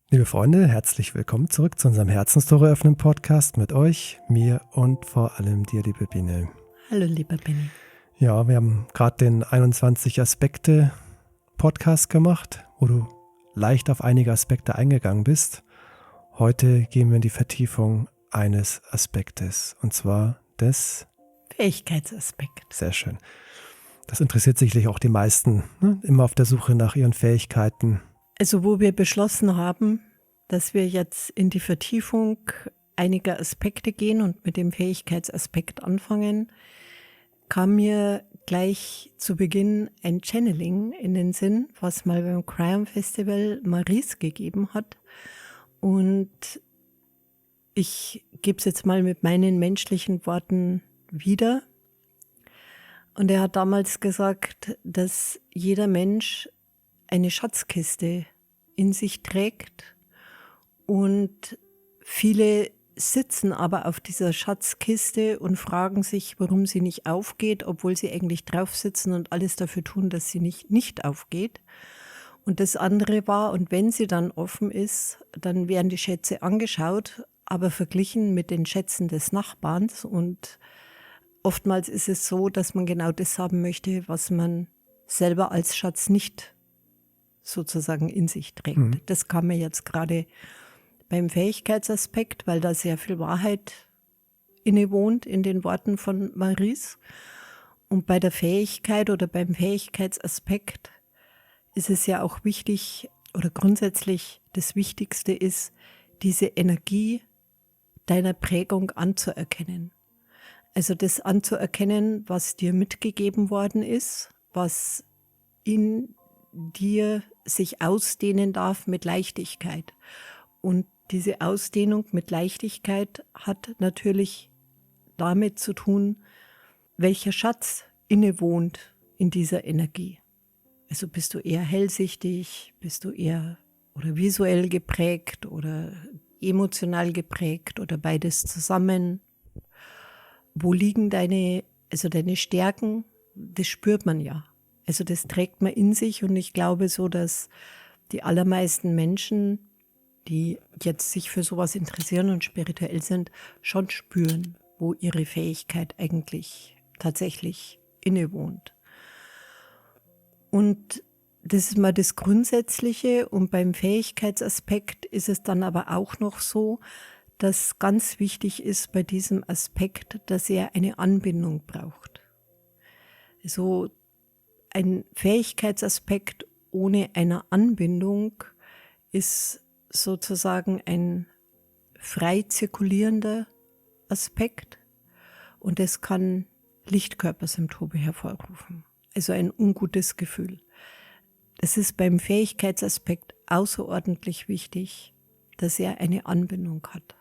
Liebe Freunde, herzlich willkommen zurück zu unserem Herzenstore öffnen Podcast mit euch, mir und vor allem dir, liebe Biene. Hallo, lieber Benny. Ja, wir haben gerade den 21 Aspekte Podcast gemacht, wo du leicht auf einige Aspekte eingegangen bist. Heute gehen wir in die Vertiefung eines Aspektes, und zwar des Fähigkeitsaspekt. Sehr schön. Das interessiert sicherlich auch die meisten, ne? Immer auf der Suche nach ihren Fähigkeiten. Also wo wir beschlossen haben, dass wir jetzt in die Vertiefung einiger Aspekte gehen und mit dem Fähigkeitsaspekt anfangen, kam mir gleich zu Beginn ein Channeling in den Sinn, was mal beim Crime Festival Maurice gegeben hat. Und ich gebe es jetzt mal mit meinen menschlichen Worten wieder. Und er hat damals gesagt, dass jeder Mensch eine Schatzkiste in sich trägt und viele sitzen aber auf dieser Schatzkiste und fragen sich, warum sie nicht aufgeht, obwohl sie eigentlich drauf sitzen und alles dafür tun, dass sie nicht aufgeht. Und das andere war, und wenn sie dann offen ist, dann werden die Schätze angeschaut, aber verglichen mit den Schätzen des Nachbarns. Und oftmals ist es so, dass man genau das haben möchte, was man selber als Schatz nicht sozusagen in sich trägt. Das kam mir jetzt gerade beim Fähigkeitsaspekt, weil da sehr viel Wahrheit innewohnt in den Worten von Maurice. Und bei der Fähigkeit oder beim Fähigkeitsaspekt ist es ja auch wichtig oder grundsätzlich das Wichtigste ist, diese Energie deiner Prägung anzuerkennen. Also das anzuerkennen, was dir mitgegeben worden ist, was in dir sich ausdehnen darf mit Leichtigkeit. Und diese Ausdehnung mit Leichtigkeit hat natürlich damit zu tun, welcher Schatz innewohnt in dieser Energie. Also bist du eher hellsichtig, bist du eher oder visuell geprägt oder emotional geprägt oder beides zusammen? Wo liegen deine Stärken? Das spürt man ja. Also das trägt man in sich und ich glaube so, dass die allermeisten Menschen, die jetzt sich für sowas interessieren und spirituell sind, schon spüren, wo ihre Fähigkeit eigentlich tatsächlich innewohnt. Und das ist mal das Grundsätzliche und beim Fähigkeitsaspekt ist es dann aber auch noch so, dass ganz wichtig ist bei diesem Aspekt, dass er eine Anbindung braucht. Also ein Fähigkeitsaspekt ohne eine Anbindung ist sozusagen ein frei zirkulierender Aspekt und es kann Lichtkörpersymptome hervorrufen, also ein ungutes Gefühl. Es ist beim Fähigkeitsaspekt außerordentlich wichtig, dass er eine Anbindung hat.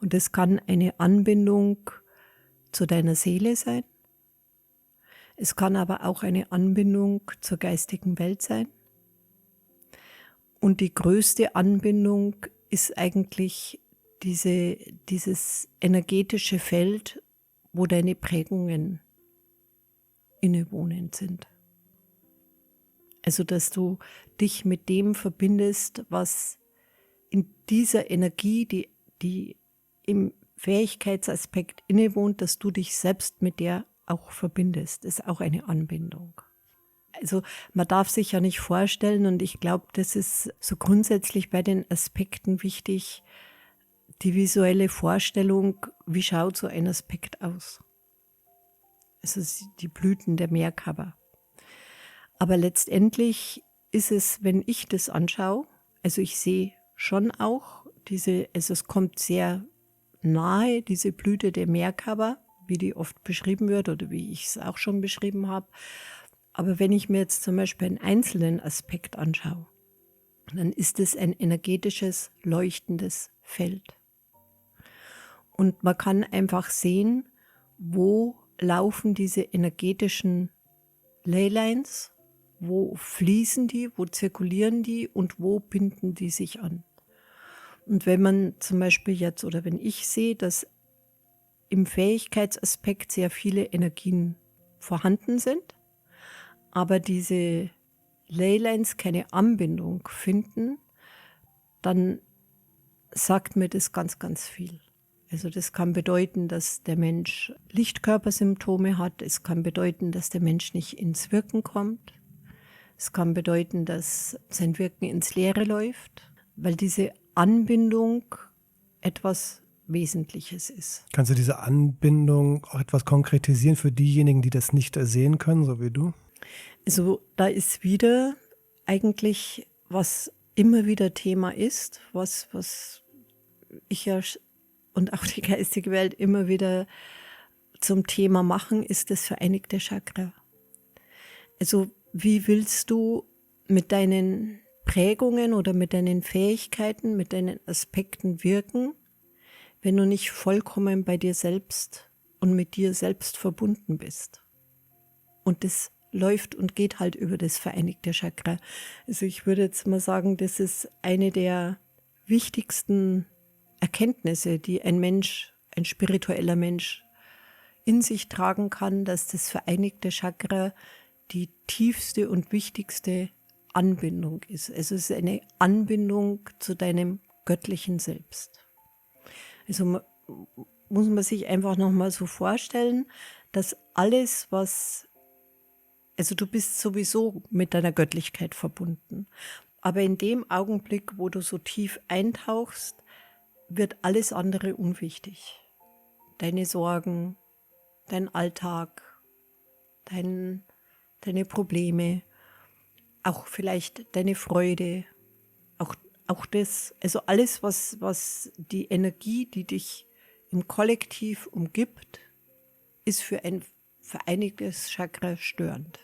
Und es kann eine Anbindung zu deiner Seele sein. Es kann aber auch eine Anbindung zur geistigen Welt sein. Und die größte Anbindung ist eigentlich dieses energetische Feld, wo deine Prägungen innewohnend sind. Also, dass du dich mit dem verbindest, was in dieser Energie, die im Fähigkeitsaspekt innewohnt, dass du dich selbst mit der auch verbindest. Das ist auch eine Anbindung. Also man darf sich ja nicht vorstellen und ich glaube, das ist so grundsätzlich bei den Aspekten wichtig, die visuelle Vorstellung, wie schaut so ein Aspekt aus. Also die Blüten der Meerkabber. Aber letztendlich ist es, wenn ich das anschaue, also ich sehe schon auch also es kommt sehr nahe, diese Blüte der Meerkabber, wie die oft beschrieben wird oder wie ich es auch schon beschrieben habe. Aber wenn ich mir jetzt zum Beispiel einen einzelnen Aspekt anschaue, dann ist es ein energetisches, leuchtendes Feld. Und man kann einfach sehen, wo laufen diese energetischen Leylines, wo fließen die, wo zirkulieren die und wo binden die sich an. Und wenn man zum Beispiel jetzt oder wenn ich sehe, dass im Fähigkeitsaspekt sehr viele Energien vorhanden sind, aber diese Leylines keine Anbindung finden, dann sagt mir das ganz, ganz viel. Also das kann bedeuten, dass der Mensch Lichtkörpersymptome hat. Es kann bedeuten, dass der Mensch nicht ins Wirken kommt. Es kann bedeuten, dass sein Wirken ins Leere läuft, weil diese Anbindung etwas Wesentliches ist. Kannst du diese Anbindung auch etwas konkretisieren für diejenigen, die das nicht sehen können, so wie du? Also da ist wieder eigentlich, was immer wieder Thema ist, was ich ja und auch die geistige Welt immer wieder zum Thema machen, ist das vereinigte Chakra. Also wie willst du mit deinen Prägungen oder mit deinen Fähigkeiten, mit deinen Aspekten wirken, wenn du nicht vollkommen bei dir selbst und mit dir selbst verbunden bist? Und das läuft und geht halt über das vereinigte Chakra. Also ich würde jetzt mal sagen, das ist eine der wichtigsten Erkenntnisse, die ein Mensch, ein spiritueller Mensch in sich tragen kann, dass das vereinigte Chakra die tiefste und wichtigste Anbindung ist. Also es ist eine Anbindung zu deinem göttlichen Selbst. Also muss man sich einfach nochmal so vorstellen, dass alles, also du bist sowieso mit deiner Göttlichkeit verbunden. Aber in dem Augenblick, wo du so tief eintauchst, wird alles andere unwichtig. Deine Sorgen, dein Alltag, deine Probleme, auch vielleicht deine Freude, auch das, also alles, was die Energie, die dich im Kollektiv umgibt, ist für ein vereinigtes Chakra störend.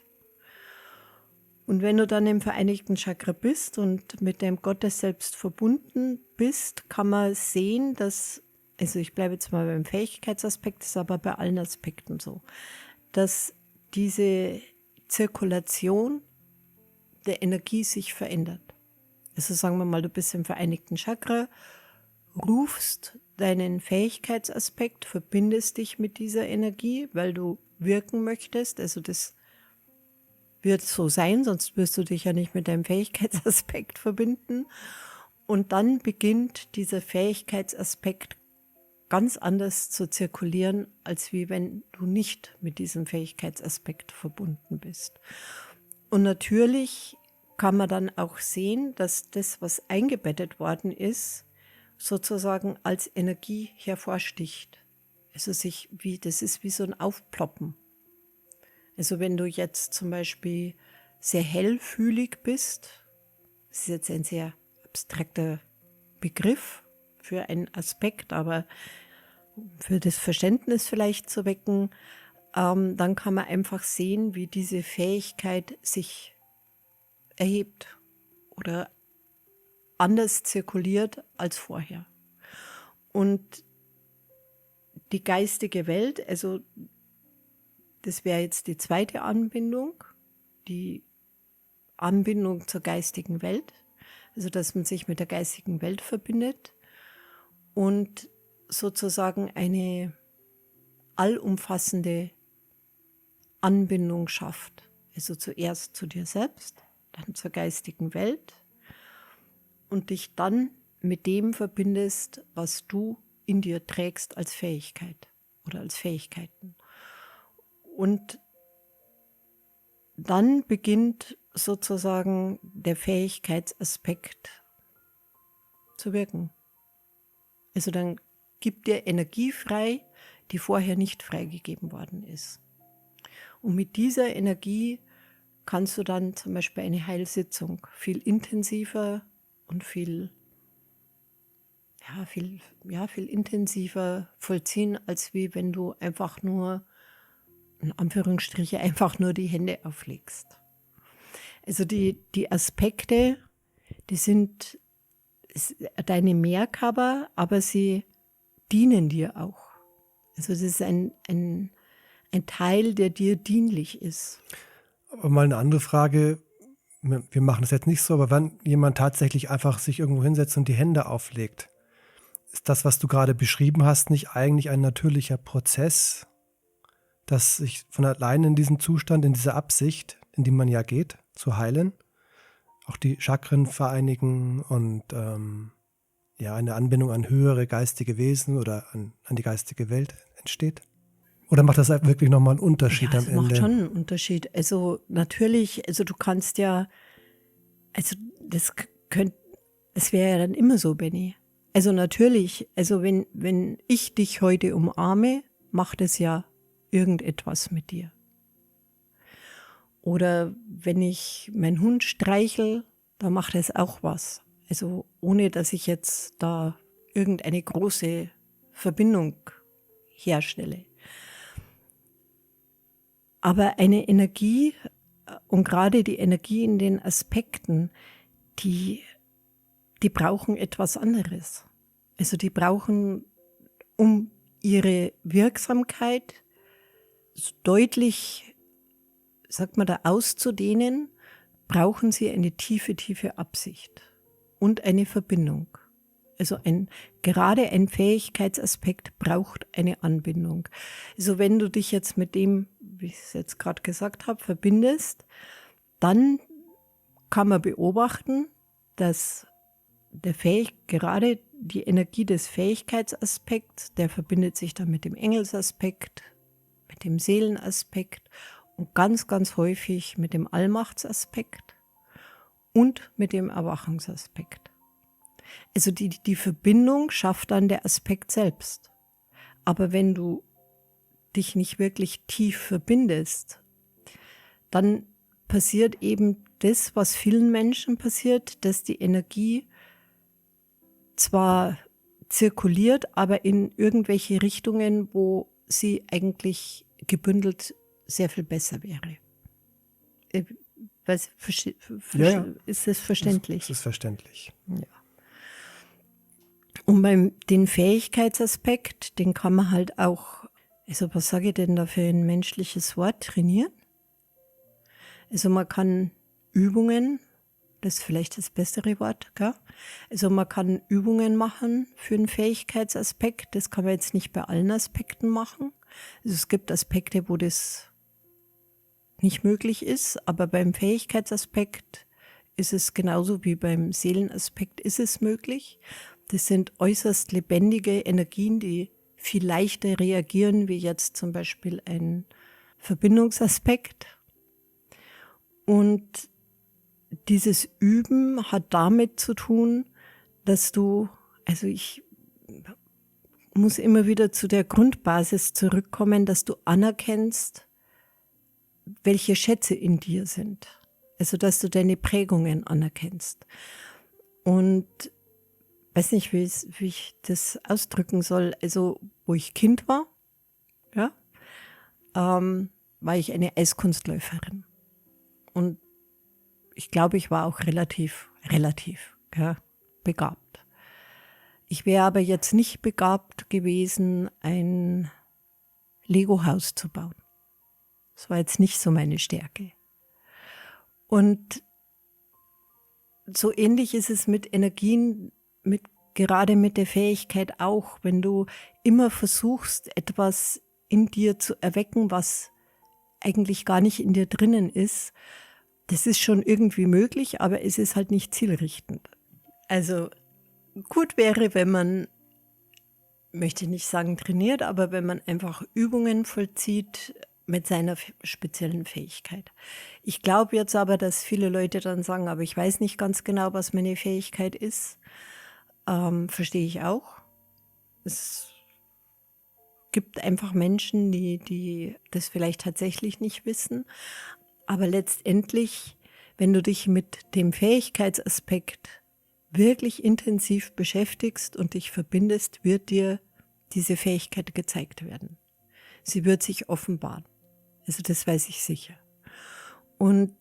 Und wenn du dann im vereinigten Chakra bist und mit dem Gottes selbst verbunden bist, kann man sehen, dass, also ich bleibe jetzt mal beim Fähigkeitsaspekt, das ist aber bei allen Aspekten so, dass diese Zirkulation der Energie sich verändert. Also sagen wir mal, du bist im vereinigten Chakra, rufst deinen Fähigkeitsaspekt, verbindest dich mit dieser Energie, weil du wirken möchtest, also das wird so sein, sonst wirst du dich ja nicht mit deinem Fähigkeitsaspekt verbinden. Und dann beginnt dieser Fähigkeitsaspekt ganz anders zu zirkulieren, als wie wenn du nicht mit diesem Fähigkeitsaspekt verbunden bist. Und natürlich kann man dann auch sehen, dass das, was eingebettet worden ist, sozusagen als Energie hervorsticht. Also das ist wie so ein Aufploppen. Also wenn du jetzt zum Beispiel sehr hellfühlig bist, das ist jetzt ein sehr abstrakter Begriff für einen Aspekt, aber für das Verständnis vielleicht zu wecken, dann kann man einfach sehen, wie diese Fähigkeit sich erhebt oder anders zirkuliert als vorher. Und die geistige Welt, also das wäre jetzt die zweite Anbindung, die Anbindung zur geistigen Welt, also dass man sich mit der geistigen Welt verbindet und sozusagen eine allumfassende Anbindung schafft. Also zuerst zu dir selbst, dann zur geistigen Welt und dich dann mit dem verbindest, was du in dir trägst als Fähigkeit oder als Fähigkeiten. Und dann beginnt sozusagen der Fähigkeitsaspekt zu wirken. Also dann gibt dir Energie frei, die vorher nicht freigegeben worden ist. Und mit dieser Energie kannst du dann zum Beispiel eine Heilsitzung viel intensiver und viel intensiver vollziehen, als wie wenn du einfach nur in Anführungsstriche einfach nur die Hände auflegst. Also die Aspekte, die sind deine Mehrkaber, aber sie dienen dir auch. Also das ist ein Teil, der dir dienlich ist. Aber mal eine andere Frage, wir machen das jetzt nicht so, aber wenn jemand tatsächlich einfach sich irgendwo hinsetzt und die Hände auflegt, ist das, was du gerade beschrieben hast, nicht eigentlich ein natürlicher Prozess, dass sich von alleine in diesem Zustand, in dieser Absicht, in die man ja geht, zu heilen, auch die Chakren vereinigen und eine Anbindung an höhere geistige Wesen oder an die geistige Welt entsteht? Oder macht das wirklich nochmal einen Unterschied Ja, am es macht Ende? schon einen Unterschied. Also natürlich, also du kannst ja, also es wäre ja dann immer so, Benny. Also natürlich, also wenn ich dich heute umarme, macht es ja irgendetwas mit dir. Oder wenn ich meinen Hund streichel, da macht es auch was. Also ohne, dass ich jetzt da irgendeine große Verbindung herstelle. Aber eine Energie und gerade die Energie in den Aspekten, die brauchen etwas anderes. Also die brauchen, um ihre Wirksamkeit deutlich, sagt man da, auszudehnen, brauchen sie eine tiefe, tiefe Absicht und eine Verbindung. Also gerade ein Fähigkeitsaspekt braucht eine Anbindung. Also wenn du dich jetzt mit dem, wie ich es jetzt gerade gesagt habe, verbindest, dann kann man beobachten, dass gerade die Energie des Fähigkeitsaspekts, der verbindet sich dann mit dem Engelsaspekt, mit dem Seelenaspekt und ganz, ganz häufig mit dem Allmachtsaspekt und mit dem Erwachungsaspekt. Also die Verbindung schafft dann der Aspekt selbst. Aber wenn du dich nicht wirklich tief verbindest, dann passiert eben das, was vielen Menschen passiert, dass die Energie zwar zirkuliert, aber in irgendwelche Richtungen, wo sie eigentlich gebündelt sehr viel besser wäre. Ist das verständlich? Das ist verständlich. Ja. Und den Fähigkeitsaspekt, den kann man halt auch, also was sage ich denn da für ein menschliches Wort, trainieren? Also man kann Übungen, das ist vielleicht das bessere Wort, gell? Also man kann Übungen machen für einen Fähigkeitsaspekt, das kann man jetzt nicht bei allen Aspekten machen. Also es gibt Aspekte, wo das nicht möglich ist, aber beim Fähigkeitsaspekt ist es genauso wie beim Seelenaspekt ist es möglich. Das sind äußerst lebendige Energien, die viel leichter reagieren, wie jetzt zum Beispiel ein Verbindungsaspekt. Und dieses Üben hat damit zu tun, dass ich muss immer wieder zu der Grundbasis zurückkommen, dass du anerkennst, welche Schätze in dir sind. Also, dass du deine Prägungen anerkennst. Und weiß nicht, wie ich das ausdrücken soll. Also, wo ich Kind war, ja, war ich eine Eiskunstläuferin. Und ich glaube, ich war auch relativ begabt. Ich wäre aber jetzt nicht begabt gewesen, ein Lego-Haus zu bauen. Das war jetzt nicht so meine Stärke. Und so ähnlich ist es mit Energien, gerade mit der Fähigkeit auch, wenn du immer versuchst, etwas in dir zu erwecken, was eigentlich gar nicht in dir drinnen ist. Das ist schon irgendwie möglich, aber es ist halt nicht zielrichtend. Also gut wäre, wenn man, möchte nicht sagen trainiert, aber wenn man einfach Übungen vollzieht mit seiner speziellen Fähigkeit. Ich glaube jetzt aber, dass viele Leute dann sagen, aber ich weiß nicht ganz genau, was meine Fähigkeit ist. Verstehe ich auch. Es gibt einfach Menschen, die das vielleicht tatsächlich nicht wissen. Aber letztendlich, wenn du dich mit dem Fähigkeitsaspekt wirklich intensiv beschäftigst und dich verbindest, wird dir diese Fähigkeit gezeigt werden. Sie wird sich offenbaren. Also das weiß ich sicher. Und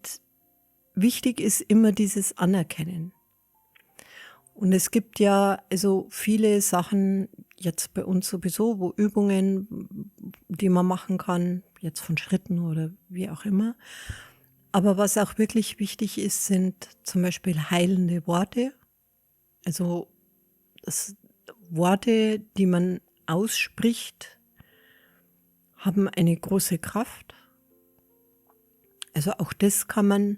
wichtig ist immer dieses Anerkennen. Und es gibt ja also viele Sachen jetzt bei uns sowieso, wo Übungen, die man machen kann, jetzt von Schritten oder wie auch immer. Aber was auch wirklich wichtig ist, sind zum Beispiel heilende Worte. Also Worte, die man ausspricht, haben eine große Kraft. Also auch das kann man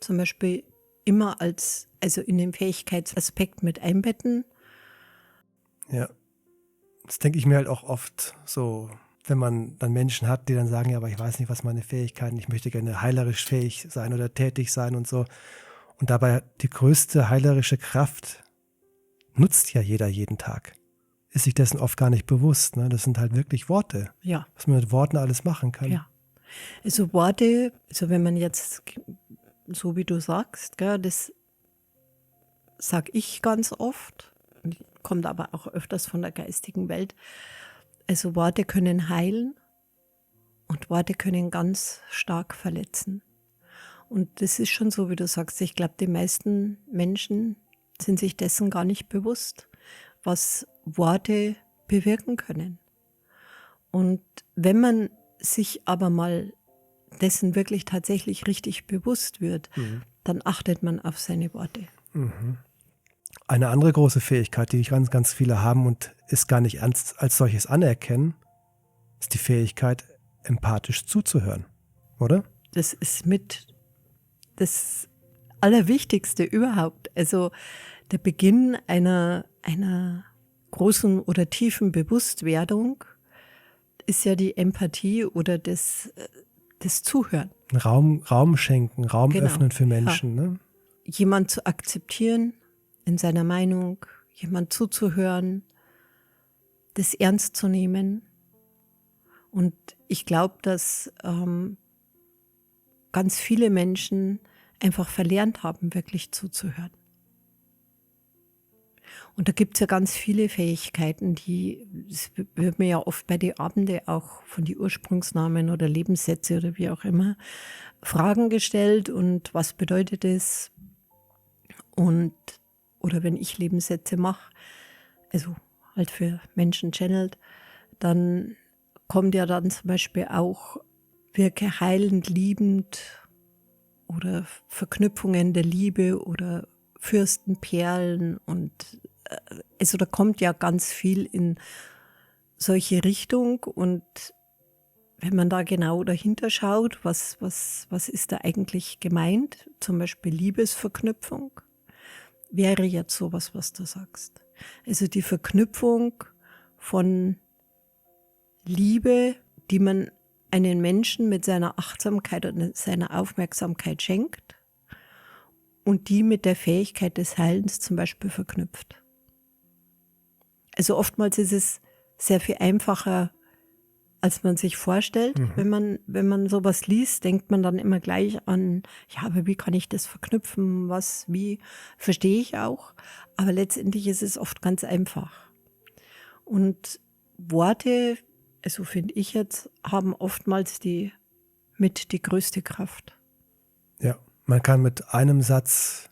zum Beispiel immer also in den Fähigkeitsaspekt mit einbetten. Ja, das denke ich mir halt auch oft so, wenn man dann Menschen hat, die dann sagen, ja, aber ich weiß nicht, was meine Fähigkeiten, ich möchte gerne heilerisch fähig sein oder tätig sein und so. Und dabei die größte heilerische Kraft nutzt ja jeder jeden Tag. Ist sich dessen oft gar nicht bewusst. Ne? Das sind halt wirklich Worte, Ja, was man mit Worten alles machen kann. ja. Also Worte, also wenn man jetzt, so wie du sagst, gell, das sage ich ganz oft, kommt aber auch öfters von der geistigen Welt. Also Worte können heilen und Worte können ganz stark verletzen. Und das ist schon so, wie du sagst. Ich glaube, die meisten Menschen sind sich dessen gar nicht bewusst, was Worte bewirken können. Und wenn man sich aber mal dessen wirklich tatsächlich richtig bewusst wird, dann achtet man auf seine Worte. Eine andere große Fähigkeit, die ganz, ganz viele haben und es gar nicht ernst als solches anerkennen, ist die Fähigkeit, empathisch zuzuhören, oder? Das ist mit das Allerwichtigste überhaupt. Also der Beginn einer großen oder tiefen Bewusstwerdung ist ja die Empathie oder das Zuhören. Raum schenken, Raum Genau, öffnen für ja. Menschen. Ne? Jemand zu akzeptieren in seiner Meinung, jemand zuzuhören, das ernst zu nehmen. Und ich glaube, dass ganz viele Menschen einfach verlernt haben, wirklich zuzuhören. Und da gibt es ja ganz viele Fähigkeiten, es wird mir ja oft bei den Abenden auch von den Ursprungsnamen oder Lebenssätze oder wie auch immer Fragen gestellt und was bedeutet es? Oder wenn ich Lebenssätze mache, also halt für Menschen channelt, dann kommt ja dann zum Beispiel auch wirke heilend, liebend oder Verknüpfungen der Liebe oder Fürstenperlen und also da kommt ja ganz viel in solche Richtung und wenn man da genau dahinter schaut, was ist da eigentlich gemeint, zum Beispiel Liebesverknüpfung, wäre jetzt sowas, was du sagst. Also die Verknüpfung von Liebe, die man einen Menschen mit seiner Achtsamkeit und seiner Aufmerksamkeit schenkt und die mit der Fähigkeit des Heilens zum Beispiel verknüpft. Also oftmals ist es sehr viel einfacher, als man sich vorstellt. Wenn man sowas liest, denkt man dann immer gleich an, ja, aber wie kann ich das verknüpfen? Wie, verstehe ich auch. Aber letztendlich ist es oft ganz einfach. Und Worte, also finde ich jetzt, haben oftmals die größte Kraft. Ja, man kann mit einem Satz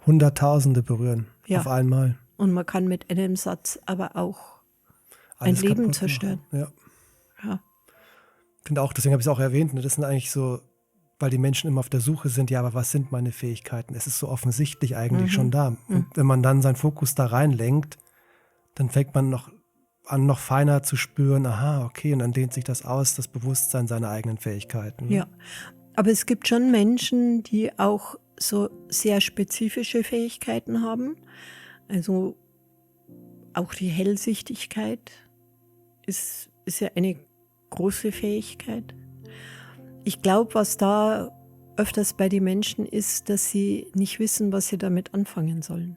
Hunderttausende berühren, Ja. auf einmal. Und man kann mit einem Satz aber auch Alles ein Leben kaputt zerstören. machen. Ja. Ja. Ich finde auch, deswegen habe ich es auch erwähnt, ne, das sind eigentlich so, weil die Menschen immer auf der Suche sind, ja, aber was sind meine Fähigkeiten? Es ist so offensichtlich eigentlich schon da. Und wenn man dann seinen Fokus da reinlenkt, dann fängt man noch feiner zu spüren, aha, okay, und dann dehnt sich das aus, das Bewusstsein seiner eigenen Fähigkeiten. Ne? Ja, aber es gibt schon Menschen, die auch so sehr spezifische Fähigkeiten haben. Also auch die Hellsichtigkeit ist ja eine große Fähigkeit. Ich glaube, was da öfters bei den Menschen ist, dass sie nicht wissen, was sie damit anfangen sollen.